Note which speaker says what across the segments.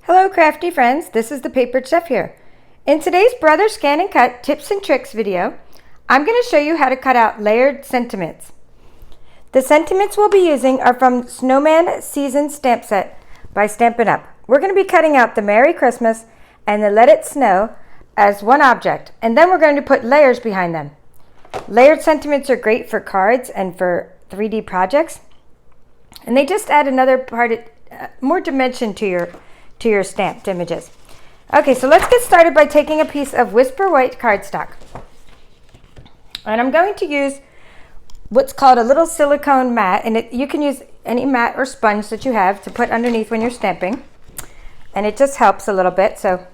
Speaker 1: Hello crafty friends, this is the Papered Chef here. In today's Brother Scan and Cut tips and tricks video, I'm going to show you how to cut out layered sentiments. The sentiments we'll be using are from Snowman Season Stamp Set by Stampin Up. We're going to be cutting out the Merry Christmas and the Let It Snow as one object, and then we're going to put layers behind them. Layered sentiments are great for cards and for 3D projects, and they just add another part, more dimension to your stamped images. Okay, so let's get started by taking a piece of Whisper White cardstock. And I'm going to use what's called a little silicone mat, and you can use any mat or sponge that you have to put underneath when you're stamping. And it just helps a little bit, so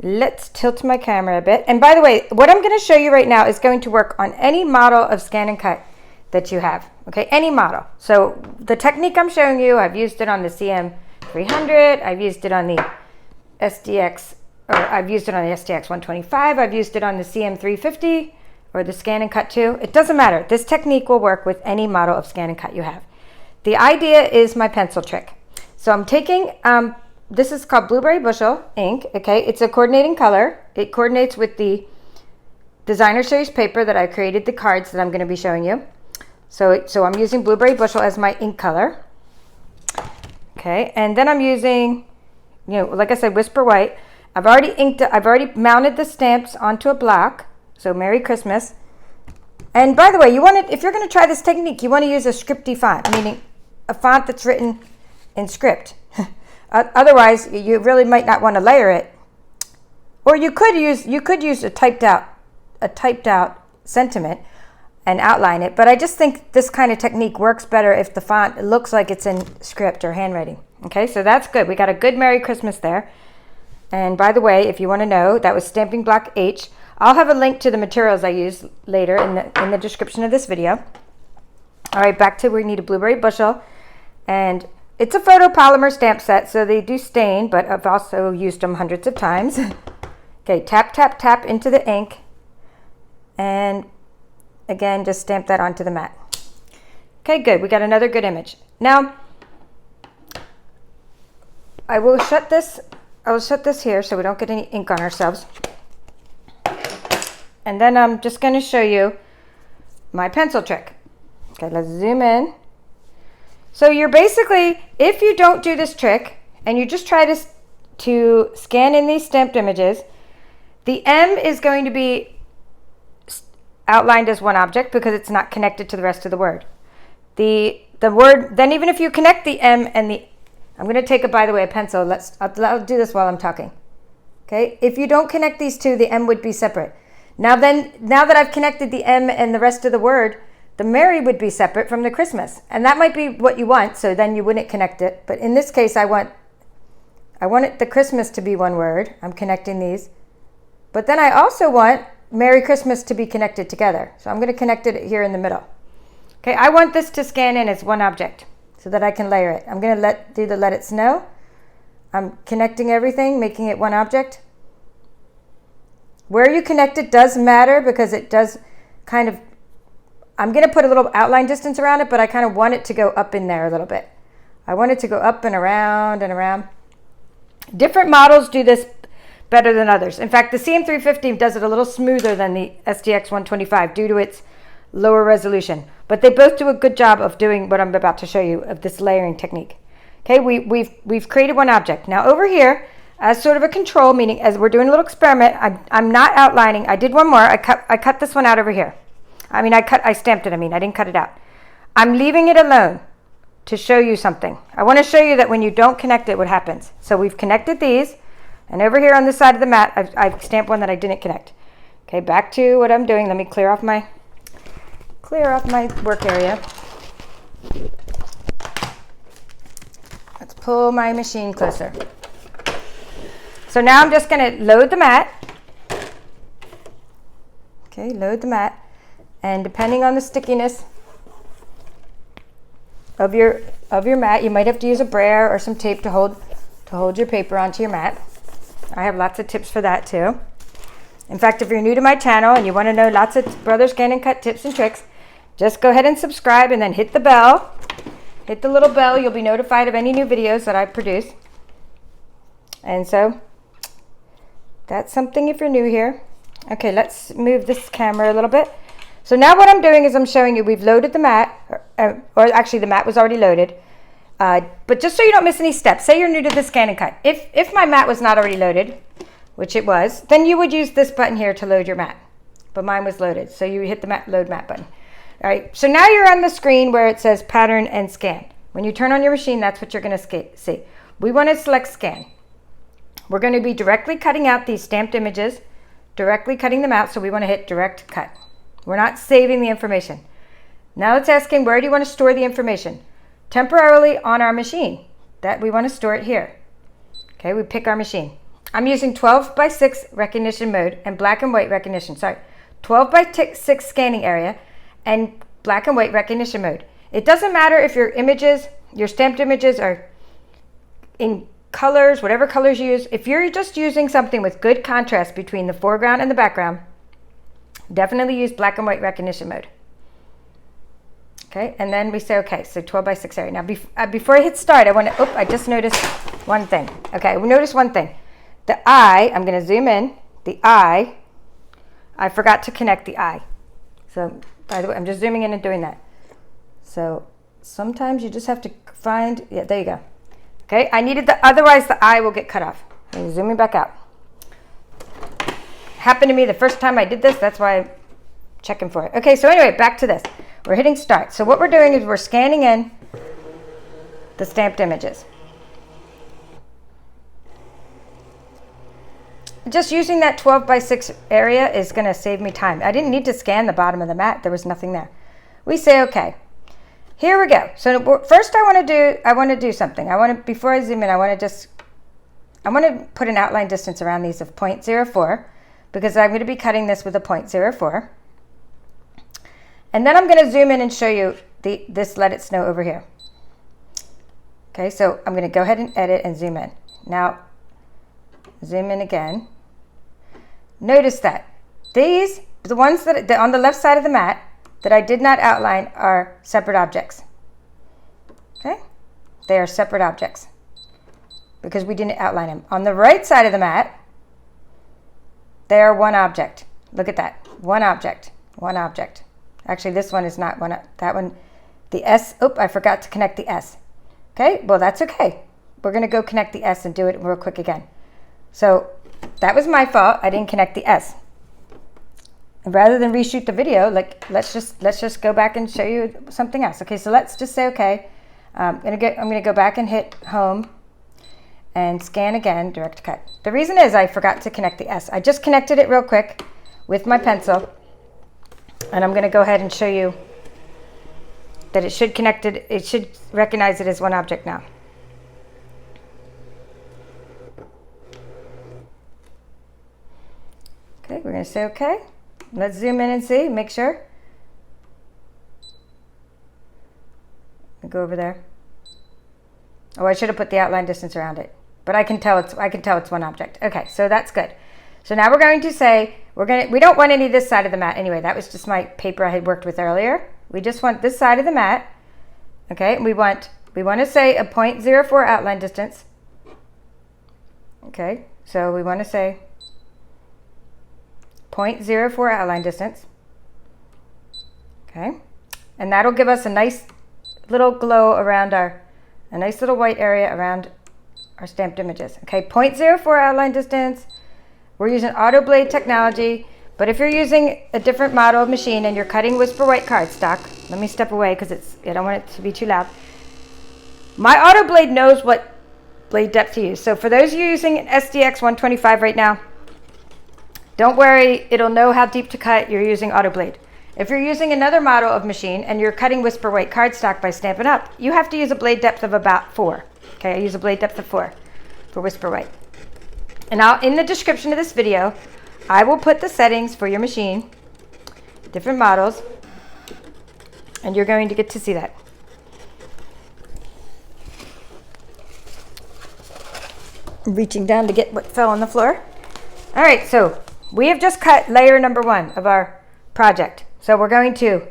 Speaker 1: let's tilt my camera a bit. And by the way, what I'm going to show you right now is going to work on any model of Scan and Cut that you have, okay? Any model. So the technique I'm showing you, I've used it on the CM300, I've used it on the SDX125, I've used it on the CM350 or the Scan and Cut 2. It doesn't matter. This technique will work with any model of Scan and Cut you have. The idea is my pencil trick. So I'm taking, this is called Blueberry Bushel ink, okay? It's a coordinating color. It coordinates with the designer series paper that I created the cards that I'm going to be showing you. So I'm using Blueberry Bushel as my ink color. Okay, and then I'm using, like I said, Whisper White. I've already mounted the stamps onto a block. So Merry Christmas. And by the way, if you're going to try this technique, you want to use a scripty font, meaning a font that's written in script. Otherwise, you really might not want to layer it. Or you could use a typed out sentiment and outline it, but I just think this kind of technique works better if the font looks like it's in script or handwriting. Okay, so that's good. We got a good Merry Christmas there. And by the way, if you want to know, that was stamping block H. I'll have a link to the materials I use later in the description of this video. All right, back to where we need a Blueberry Bushel. And it's a photopolymer stamp set, so they do stain, but I've also used them hundreds of times. Okay, tap, tap, tap into the ink. And again, just stamp that onto the mat. Okay, good. We got another good image. Now, I will shut this here so we don't get any ink on ourselves. And then I'm just going to show you my pencil trick. Okay, let's zoom in. So you're basically, if you don't do this trick and you just try to scan in these stamped images, the M is going to be outlined as one object because it's not connected to the rest of the word. The word, then even if you connect the M and the, I'm going to take by the way, a pencil. I'll do this while I'm talking. Okay, if you don't connect these two, the M would be separate. Now that I've connected the M and the rest of the word, the Merry would be separate from the Christmas. And that might be what you want, so then you wouldn't connect it. But in this case, I want the Christmas to be one word. I'm connecting these. But then I also want Merry Christmas to be connected together. So I'm going to connect it here in the middle. Okay, I want this to scan in as one object so that I can layer it. I'm going to do the Let It Snow. I'm connecting everything, making it one object. Where you connect it does matter because it does kind of, I'm going to put a little outline distance around it, but I kind of want it to go up in there a little bit. I want it to go up and around and around. Different models do this better than others. In fact, the CM350 does it a little smoother than the SDX125 due to its lower resolution. But they both do a good job of doing what I'm about to show you of this layering technique. Okay, we've created one object. Now over here, as sort of a control, meaning as we're doing a little experiment, I'm not outlining. I did one more. I cut this one out over here. I stamped it. I didn't cut it out. I'm leaving it alone to show you something. I want to show you that when you don't connect it, what happens. So we've connected these. And over here on this side of the mat, I've stamped one that I didn't connect. Okay, back to what I'm doing. Let me clear off my work area. Let's pull my machine closer. So now I'm just going to load the mat. Okay, load the mat. And depending on the stickiness of your mat, you might have to use a brayer or some tape to hold your paper onto your mat. I have lots of tips for that too. In fact, if you're new to my channel and you want to know lots of Brother Scan and Cut tips and tricks, just go ahead and subscribe and then hit the bell. Hit the little bell. You'll be notified of any new videos that I produce. And so that's something if you're new here. Okay, let's move this camera a little bit. So now what I'm doing is I'm showing you we've loaded the mat, or actually the mat was already loaded. But just so you don't miss any steps, say you're new to the Scan and Cut. If my mat was not already loaded, which it was, then you would use this button here to load your mat. But mine was loaded, so you hit the load mat button. All right, so now you're on the screen where it says pattern and scan. When you turn on your machine, that's what you're going to see. We want to select scan. We're going to be directly cutting out these stamped images, directly cutting them out, so we want to hit direct cut. We're not saving the information. Now it's asking, where do you want to store the information? Temporarily on our machine. That we want to store it here. Okay, we pick our machine. I'm using 12:6 recognition mode and black and white recognition. Sorry, 12:6 scanning area and black and white recognition mode. It doesn't matter if your images, your stamped images are in colors, whatever colors you use. If you're just using something with good contrast between the foreground and the background, definitely use black and white recognition mode. Okay, and then we say, okay, so 12:6 area. Now, before I hit start, I just noticed one thing. Okay, we noticed one thing. The eye, I'm going to zoom in. The eye, I forgot to connect the eye. So, by the way, I'm just zooming in and doing that. So, sometimes you just have to find, yeah, there you go. Okay, I needed otherwise the eye will get cut off. I'm zooming back out. Happened to me the first time I did this, that's why I'm checking for it. Okay, so anyway, back to this. We're hitting start. So what we're doing is we're scanning in the stamped images. Just using that 12:6 area is going to save me time. I didn't need to scan the bottom of the mat. There was nothing there. We say okay. Here we go. So first I want to do something. Before I zoom in, I want to put an outline distance around these of 0.04 because I'm going to be cutting this with a 0.04. And then I'm going to zoom in and show you this Let It Snow over here. Okay, so I'm going to go ahead and edit and zoom in. Now, zoom in again. Notice that the ones that on the left side of the mat that I did not outline are separate objects. Okay, they are separate objects because we didn't outline them. On the right side of the mat, they are one object. Look at that, one object, one object. Actually, this one is not one. That one, the S. Oh, I forgot to connect the S. Okay, well that's okay. We're going to go connect the S and do it real quick again. So that was my fault. I didn't connect the S. And rather than reshoot the video, let's just go back and show you something else. Okay, so let's just say okay. I'm gonna go back and hit home and scan again, direct cut. The reason is I forgot to connect the S. I just connected it real quick with my pencil, and I'm gonna go ahead and show you that it should recognize it as one object now. Okay, we're going to say okay. Let's zoom in and see, make sure. Go over there. Oh, I should have put the outline distance around it, but I can tell it's one object. Okay, so that's good. So now we're going to say we don't want any this side of the mat anyway. That was just my paper I had worked with earlier. We just want this side of the mat. Okay, and we want to say a 0.04 outline distance. Okay, so we want to say 0.04 outline distance. Okay, and that'll give us a nice little glow around a nice little white area around our stamped images. Okay, 0.04 outline distance. We're using auto blade technology, but if you're using a different model of machine and you're cutting Whisper White cardstock, let me step away because I don't want it to be too loud. My auto blade knows what blade depth to use. So for those of you using an SDX125 right now, don't worry, it'll know how deep to cut. You're using auto blade. If you're using another model of machine and you're cutting Whisper White cardstock by Stampin' Up, you have to use a blade depth of about 4. Okay, I use a blade depth of 4 for Whisper White. And in the description of this video, I will put the settings for your machine, different models, and you're going to get to see that. I'm reaching down to get what fell on the floor. All right, so we have just cut layer number 1 of our project. So we're going to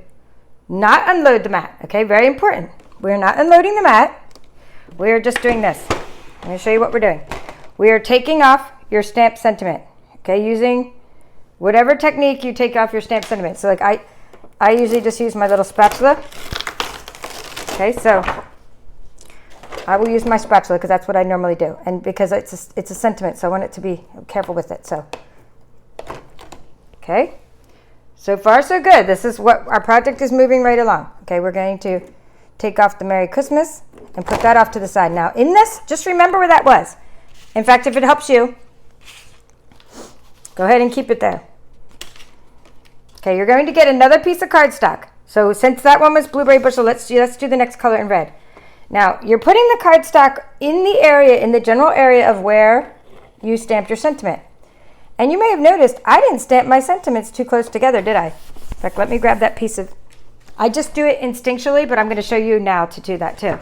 Speaker 1: not unload the mat, okay? Very important. We're not unloading the mat. We're just doing this. I'm going to show you what we're doing. we are taking off your stamp sentiment. Okay, using whatever technique you take off your stamp sentiment. So like I usually just use my little spatula. Okay, so I will use my spatula because that's what I normally do, and because it's a sentiment, so I want it to be careful with it. So, okay, so far so good. This is what our project is moving right along. Okay, we're going to take off the Merry Christmas and put that off to the side. Now in this, just remember where that was. In fact, if it helps you, go ahead and keep it there. Okay, you're going to get another piece of cardstock. So since that one was Blueberry Bushel, let's do the next color in red. Now, you're putting the cardstock in the area, in the general area of where you stamped your sentiment. And you may have noticed I didn't stamp my sentiments too close together, did I? In fact, let me grab that piece of... I just do it instinctually, but I'm going to show you now to do that too.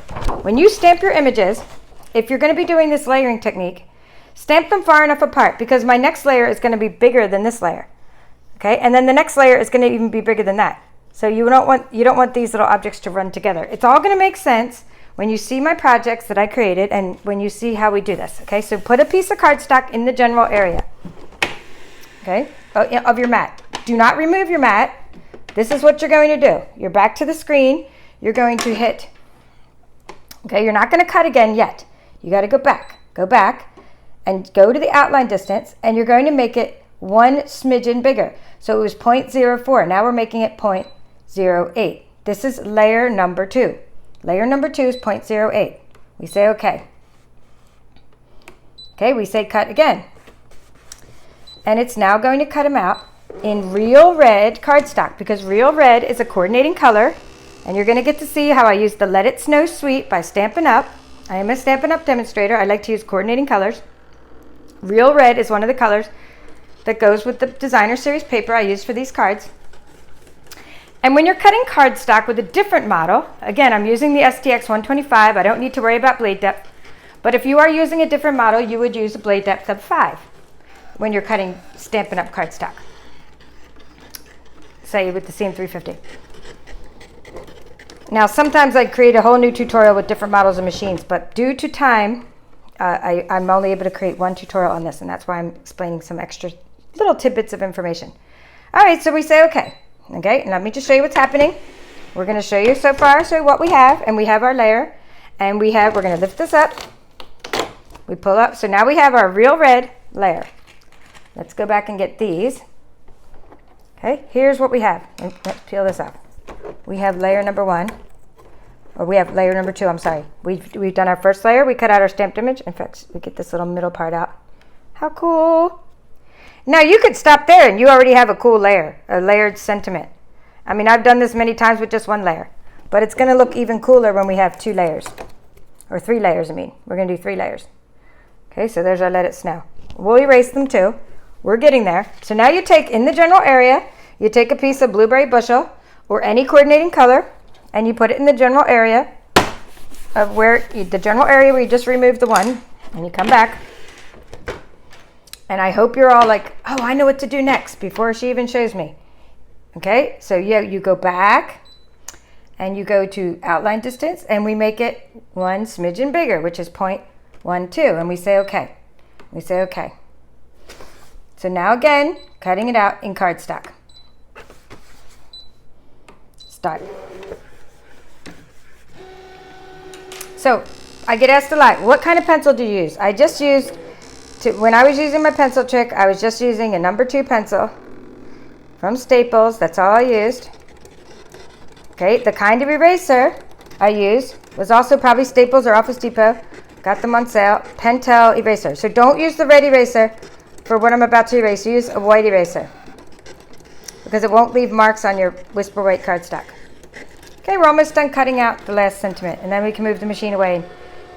Speaker 1: When you stamp your images, if you're going to be doing this layering technique, stamp them far enough apart because my next layer is going to be bigger than this layer. Okay, and then the next layer is going to even be bigger than that. So you don't want these little objects to run together. It's all going to make sense when you see my projects that I created and when you see how we do this. Okay, so put a piece of cardstock in the general area. Okay, of your mat. Do not remove your mat. This is what you're going to do. You're back to the screen. You're going to hit. Okay, you're not going to cut again yet. You got to go back, and go to the outline distance, and you're going to make it one smidgen bigger. So it was 0.04. Now we're making it 0.08. This is layer number 2. Layer number 2 is 0.08. We say okay. Okay, we say cut again. And it's now going to cut them out in real red cardstock because real red is a coordinating color. And you're going to get to see how I use the Let It Snow Sweet by Stampin' Up. I am a Stampin' Up demonstrator. I like to use coordinating colors. Real red is one of the colors that goes with the designer series paper I use for these cards. And when you're cutting cardstock with a different model, again, I'm using the SDX125. I don't need to worry about blade depth. But if you are using a different model, you would use a blade depth of 5 when you're cutting Stampin' Up cardstock. Say with the CM350. Now, sometimes I create a whole new tutorial with different models of machines, but due to time, I'm only able to create one tutorial on this, and that's why I'm explaining some extra little tidbits of information. All right, so we say okay. Okay, and let me just show you what's happening. We're going to show you so far, what we have, and we have our layer, and we're going to lift this up. We pull up, so now we have our real red layer. Let's go back and get these. Okay, here's what we have. Let's peel this off. We have layer number 1, or we have layer number 2, I'm sorry. We've done our first layer, we cut out our stamped image. In fact, we get this little middle part out. How cool. Now you could stop there and you already have a cool layer, a layered sentiment. I mean, I've done this many times with just one layer, but it's gonna look even cooler when we have 2 layers, or 3 layers, I mean. We're gonna do 3 layers. Okay, so there's our Let It Snow. We'll erase them too. We're getting there. So now you take, in the general area, you take a piece of Blueberry Bushel, or any coordinating color, and you put it in the general area of where where you just removed the one, and you come back. And I hope you're all like, oh, I know what to do next before she even shows me. Okay, so you go back and you go to outline distance and we make it one smidgen bigger, which is 0.12, and we say okay. We say okay. So now again, cutting it out in cardstock. Start. So I get asked a lot, what kind of pencil do you use? I just used, when I was using my pencil trick, I was just using a number 2 pencil from Staples. That's all I used. Okay, the kind of eraser I used was also probably Staples or Office Depot. Got them on sale. Pentel eraser. So don't use the red eraser for what I'm about to erase. Use a white eraser because it won't leave marks on your Whisper White cardstock. Okay, we're almost done cutting out the last sentiment, and then we can move the machine away and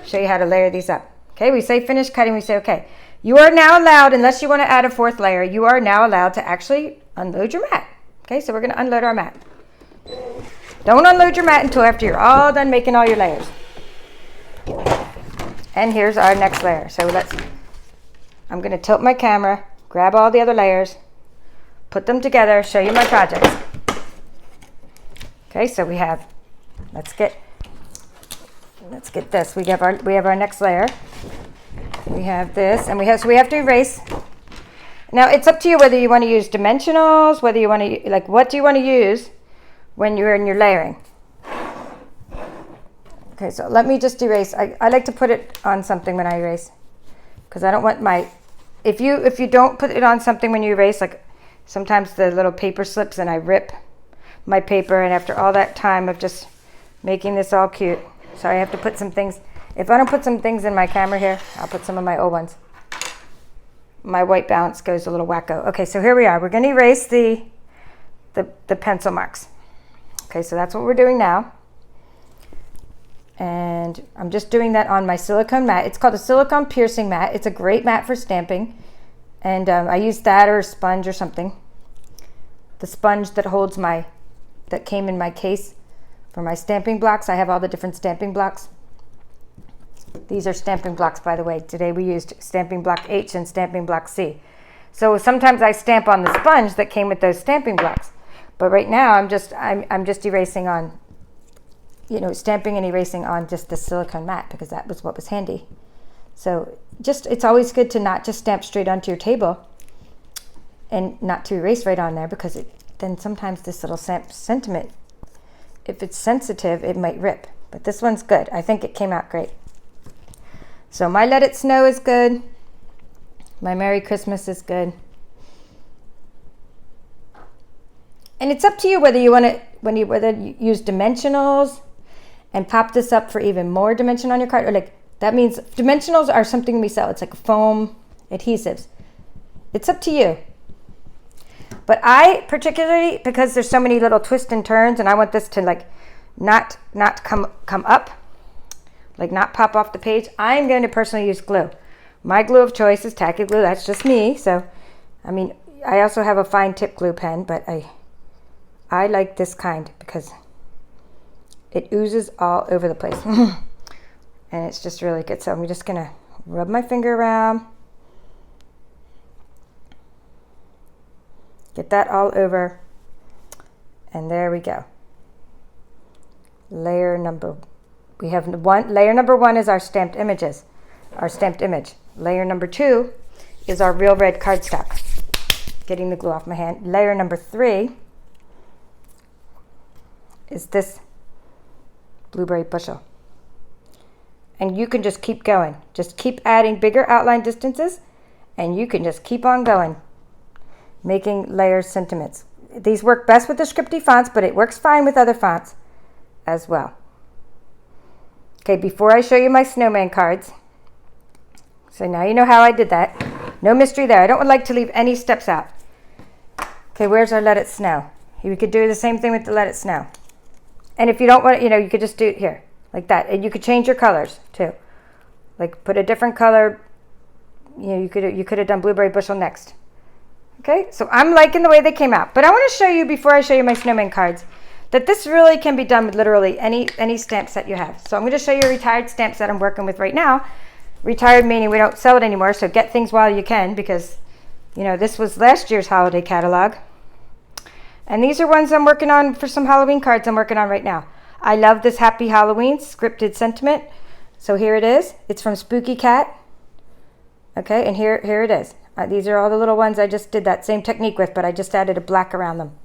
Speaker 1: show you how to layer these up. Okay, we say finish cutting, we say okay. You are now allowed, unless you want to add a 4th layer, you are now allowed to actually unload your mat. Okay, so we're going to unload our mat. Don't unload your mat until after you're all done making all your layers. And here's our next layer. So I'm going to tilt my camera, grab all the other layers, put them together, show you my projects. Okay, so we have, let's get this. We have our next layer. We have this, and so we have to erase. Now it's up to you whether you want to use dimensionals, whether you want to, like, what do you want to use when you're in your layering. Okay, so let me just erase. I like to put it on something when I erase, because I don't want my, if you don't put it on something when you erase, like sometimes the little paper slips and I rip my paper, and after all that time of just making this all cute, so I have to put some things. If I don't put some things in my camera here, I'll put some of my old ones. My white balance goes a little wacko. Okay, so here we are. We're going to erase the pencil marks. Okay, so that's what we're doing now. And I'm just doing that on my silicone mat. It's called a silicone piercing mat. It's a great mat for stamping. And I use that or a sponge or something. The sponge that holds that came in my case for my stamping blocks. I have all the different stamping blocks. These are stamping blocks, by the way. Today we used stamping block H and stamping block C. So sometimes I stamp on the sponge that came with those stamping blocks. But right now I'm just erasing on, stamping and erasing on just the silicone mat, because that was what was handy. So it's always good to not just stamp straight onto your table and not to erase right on there, because then sometimes this little sentiment, if it's sensitive, it might rip. But this one's good. I think it came out great. So my Let It Snow is good. My Merry Christmas is good. And it's up to you whether you want to, whether you use dimensionals and pop this up for even more dimension on your card, or like, that means dimensionals are something we sell. It's like foam adhesives. It's up to you. But I particularly, because there's so many little twists and turns, and I want this to like not come up, like not pop off the page, I'm going to personally use glue. My glue of choice is tacky glue. That's just me. So, I mean, I also have a fine tip glue pen, but I like this kind because it oozes all over the place. And it's just really good. So I'm just going to rub my finger around. Get that all over. And there we go. Layer number one is our stamped images, our stamped image. Layer number 2 is our real red cardstock. Getting the glue off my hand. Layer number 3 is this blueberry bushel. And you can just keep going. Just keep adding bigger outline distances, and you can just keep on going, making layer sentiments. These work best with the scripty fonts, but it works fine with other fonts as well. Okay, before I show you my snowman cards, so now you know how I did that. No mystery there. I don't like to leave any steps out. Okay, where's our Let It Snow? You could do the same thing with the Let It Snow. And if you don't want, you could just do it here, like that. And you could change your colors too. Like put a different color. You could have done blueberry bushel next. Okay, so I'm liking the way they came out. But I want to show you, before I show you my snowman cards, that this really can be done with literally any stamp set you have. So I'm going to show you a retired stamp set I'm working with right now. Retired meaning we don't sell it anymore, so get things while you can, because this was last year's holiday catalog. And these are ones I'm working on for some Halloween cards I'm working on right now. I love this Happy Halloween scripted sentiment. So here it is. It's from Spooky Cat. Okay, and here it is. These are all the little ones I just did that same technique with, but I just added a black around them.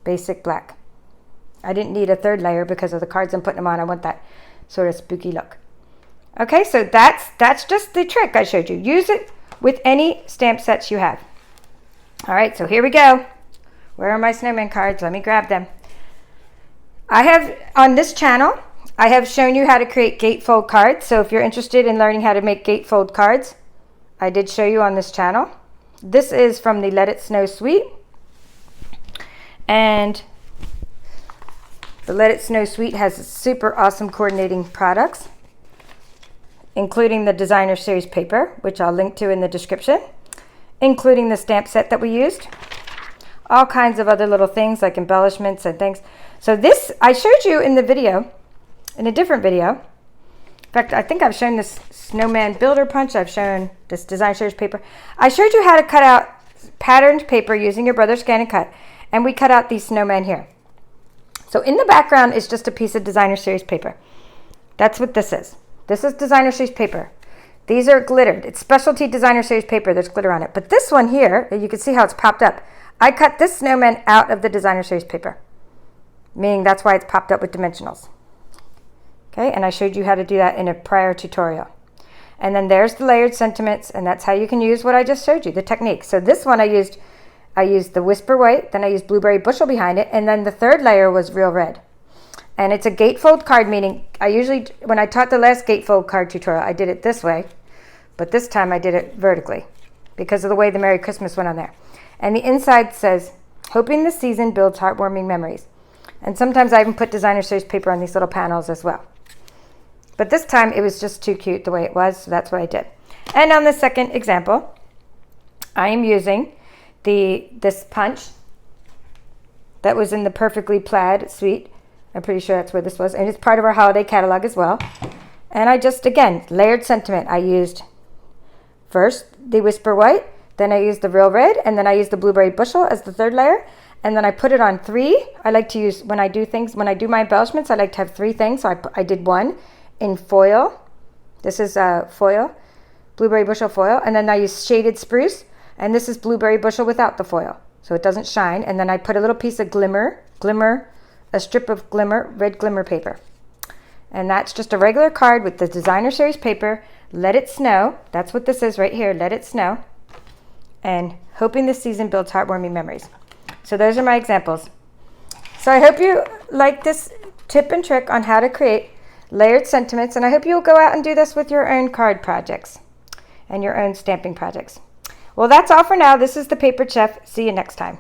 Speaker 1: Basic black. I didn't need a third layer because of the cards I'm putting them on. I want that sort of spooky look. Okay, so that's just the trick I showed you. Use it with any stamp sets you have. All right, so here we go. Where are my snowman cards? Let me grab them. I have, on this channel, I have shown you how to create gatefold cards. So if you're interested in learning how to make gatefold cards, I did show you on this channel. This is from the Let It Snow suite. And the Let It Snow suite has super awesome coordinating products, including the designer series paper, which I'll link to in the description, including the stamp set that we used, all kinds of other little things like embellishments and things. So this, I showed you in the video, in a different video. In fact, I think I've shown this Snowman Builder Punch. I've shown this design series paper. I showed you how to cut out patterned paper using your Brother ScanNCut, and we cut out these snowmen here. So in the background is just a piece of designer series paper. That's what this is. This is designer series paper. These are glittered. It's specialty designer series paper. There's glitter on it. But this one here, you can see how it's popped up. I cut this snowman out of the designer series paper, meaning that's why it's popped up with dimensionals. Okay, and I showed you how to do that in a prior tutorial. And then there's the layered sentiments, and that's how you can use what I just showed you, the technique. So this one I used the Whisper White, then I used Blueberry Bushel behind it, and then the third layer was Real Red. And it's a gatefold card, meaning I usually, when I taught the last gatefold card tutorial, I did it this way, but this time I did it vertically because of the way the Merry Christmas went on there. And the inside says, hoping the season builds heartwarming memories. And sometimes I even put designer series paper on these little panels as well. But this time it was just too cute the way it was, so that's what I did. And on the second example, I am using this punch that was in the Perfectly Plaid suite. I'm pretty sure that's where this was. And it's part of our holiday catalog as well. And I just, again, layered sentiment. I used first the Whisper White, then I used the Real Red, and then I used the Blueberry Bushel as the third layer. And then I put it on 3. I like to use, when I do my embellishments, I like to have 3 things. So I did 1 in foil. This is foil, Blueberry Bushel foil. And then I used shaded spruce. And this is Blueberry Bushel without the foil, so it doesn't shine. And then I put a little piece of glimmer, a strip of red glimmer paper. And that's just a regular card with the designer series paper. Let it snow. That's what this is right here. Let it snow. And hoping this season builds heartwarming memories. So those are my examples. So I hope you like this tip and trick on how to create layered sentiments. And I hope you'll go out and do this with your own card projects and your own stamping projects. Well, that's all for now. This is the Paper Chef. See you next time.